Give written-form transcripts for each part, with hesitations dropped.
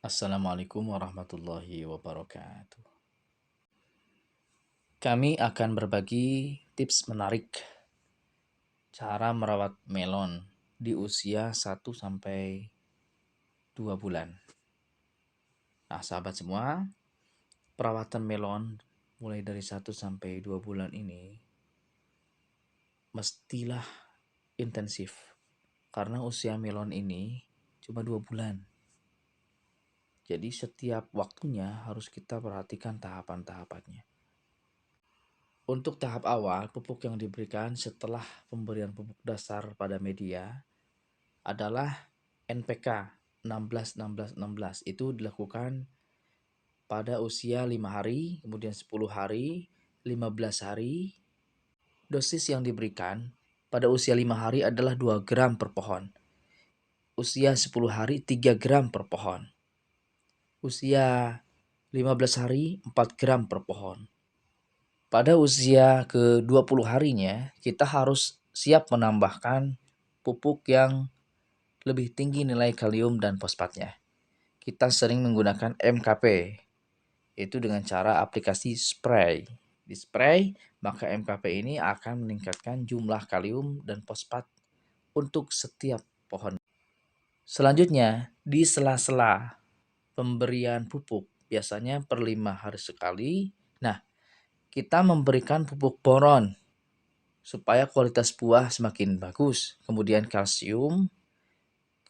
Assalamualaikum warahmatullahi wabarakatuh. Kami akan berbagi tips menarik cara merawat melon di usia 1 sampai 2 bulan. Nah, sahabat semua, perawatan melon mulai dari 1 sampai 2 bulan ini mestilah intensif karena usia melon ini cuma 2 bulan. Jadi setiap waktunya harus kita perhatikan tahapan-tahapannya. Untuk tahap awal, pupuk yang diberikan setelah pemberian pupuk dasar pada media adalah NPK 16-16-16. Itu dilakukan pada usia 5 hari, kemudian 10 hari, 15 hari. Dosis yang diberikan pada usia 5 hari adalah 2 gram per pohon. Usia 10 hari 3 gram per pohon. Usia 15 hari 4 gram per pohon. Pada usia ke-20 harinya, kita harus siap menambahkan pupuk yang lebih tinggi nilai kalium dan fosfatnya. Kita sering menggunakan MKP, yaitu dengan cara aplikasi spray. Di spray, maka MKP ini akan meningkatkan jumlah kalium dan fosfat untuk setiap pohon. Selanjutnya, di sela-sela pemberian pupuk, biasanya per 5 hari sekali. Nah, kita memberikan pupuk boron supaya kualitas buah semakin bagus. Kemudian kalsium,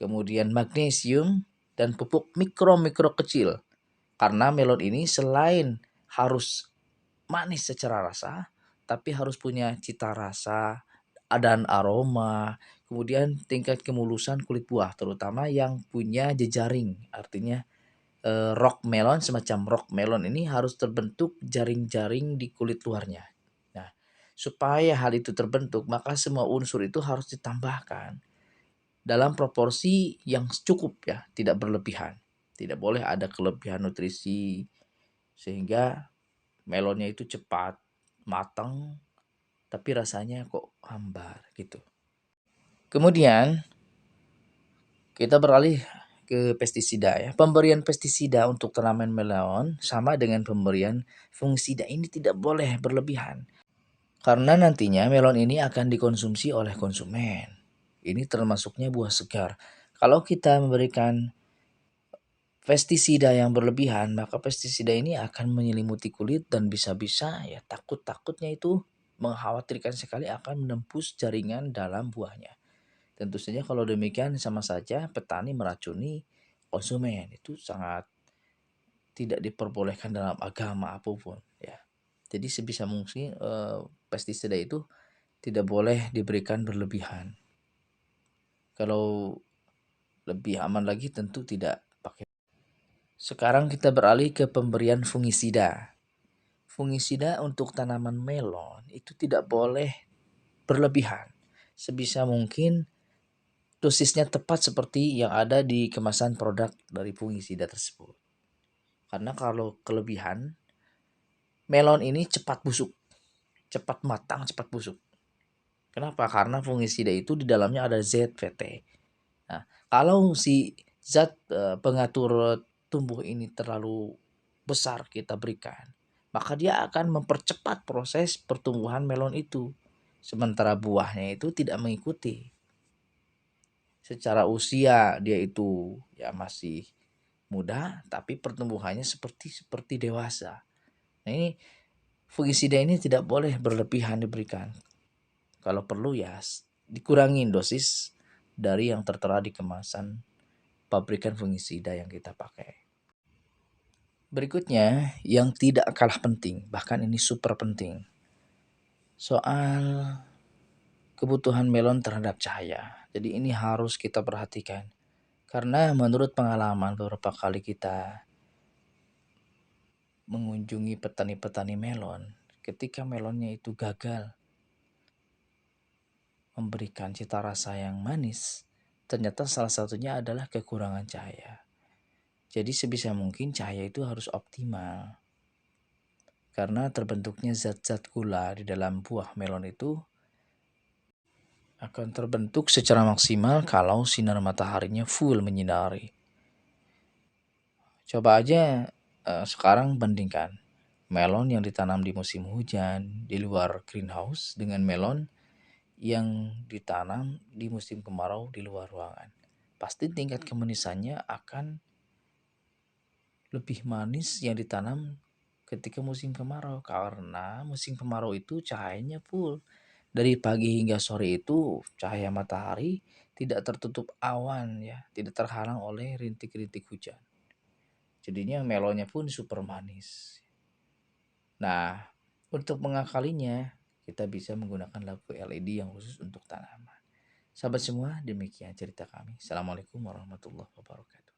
kemudian magnesium, dan pupuk mikro-mikro kecil. Karena melon ini selain harus manis secara rasa, tapi harus punya cita rasa dan aroma. Kemudian tingkat kemulusan kulit buah, terutama yang punya jejaring. Artinya rock melon, semacam rock melon ini harus terbentuk jaring-jaring di kulit luarnya. Nah, supaya hal itu terbentuk, maka semua unsur itu harus ditambahkan dalam proporsi yang cukup ya, tidak berlebihan. Tidak boleh ada kelebihan nutrisi sehingga melonnya itu cepat matang tapi rasanya kok hambar gitu. Kemudian kita beralih ke pestisida ya. Pemberian pestisida untuk tanaman melon sama dengan pemberian fungisida, ini tidak boleh berlebihan. Karena nantinya melon ini akan dikonsumsi oleh konsumen. Ini termasuknya buah segar. Kalau kita memberikan pestisida yang berlebihan, maka pestisida ini akan menyelimuti kulit dan bisa-bisa ya takut-takutnya itu mengkhawatirkan sekali akan menembus jaringan dalam buahnya. Tentu saja kalau demikian sama saja petani meracuni konsumen. Itu sangat tidak diperbolehkan dalam agama apapun ya. Jadi sebisa mungkin pestisida itu tidak boleh diberikan berlebihan. Kalau lebih aman lagi tentu tidak pakai. Sekarang kita beralih ke pemberian fungisida. Fungisida untuk tanaman melon itu tidak boleh berlebihan. Sebisa mungkin dosisnya tepat seperti yang ada di kemasan produk dari fungisida tersebut. Karena kalau kelebihan, melon ini cepat busuk, cepat matang, cepat busuk. Kenapa? Karena fungisida itu di dalamnya ada ZVT. Nah, kalau si zat pengatur tumbuh ini terlalu besar kita berikan, maka dia akan mempercepat proses pertumbuhan melon itu. Sementara buahnya itu tidak mengikuti. Secara usia dia itu ya masih muda, tapi pertumbuhannya seperti dewasa. Nah, ini fungisida ini tidak boleh berlebihan diberikan. Kalau perlu ya dikurangin dosis dari yang tertera di kemasan pabrikan fungisida yang kita pakai. Berikutnya yang tidak kalah penting, bahkan ini super penting. Soal kebutuhan melon terhadap cahaya. Jadi ini harus kita perhatikan. Karena menurut pengalaman beberapa kali kita mengunjungi petani-petani melon, ketika melonnya itu gagal memberikan cita rasa yang manis, ternyata salah satunya adalah kekurangan cahaya. Jadi sebisa mungkin cahaya itu harus optimal. Karena terbentuknya zat-zat gula di dalam buah melon itu akan terbentuk secara maksimal kalau sinar mataharinya full menyinari. Coba aja sekarang bandingkan melon yang ditanam di musim hujan di luar greenhouse dengan melon yang ditanam di musim kemarau di luar ruangan. Pasti tingkat kemanisannya akan lebih manis yang ditanam ketika musim kemarau, karena musim kemarau itu cahayanya full. Dari pagi hingga sore itu cahaya matahari tidak tertutup awan ya, tidak terhalang oleh rintik-rintik hujan. Jadinya melonnya pun super manis. Nah, untuk mengakalinya kita bisa menggunakan lampu LED yang khusus untuk tanaman. Sahabat semua, demikian cerita kami. Assalamualaikum warahmatullahi wabarakatuh.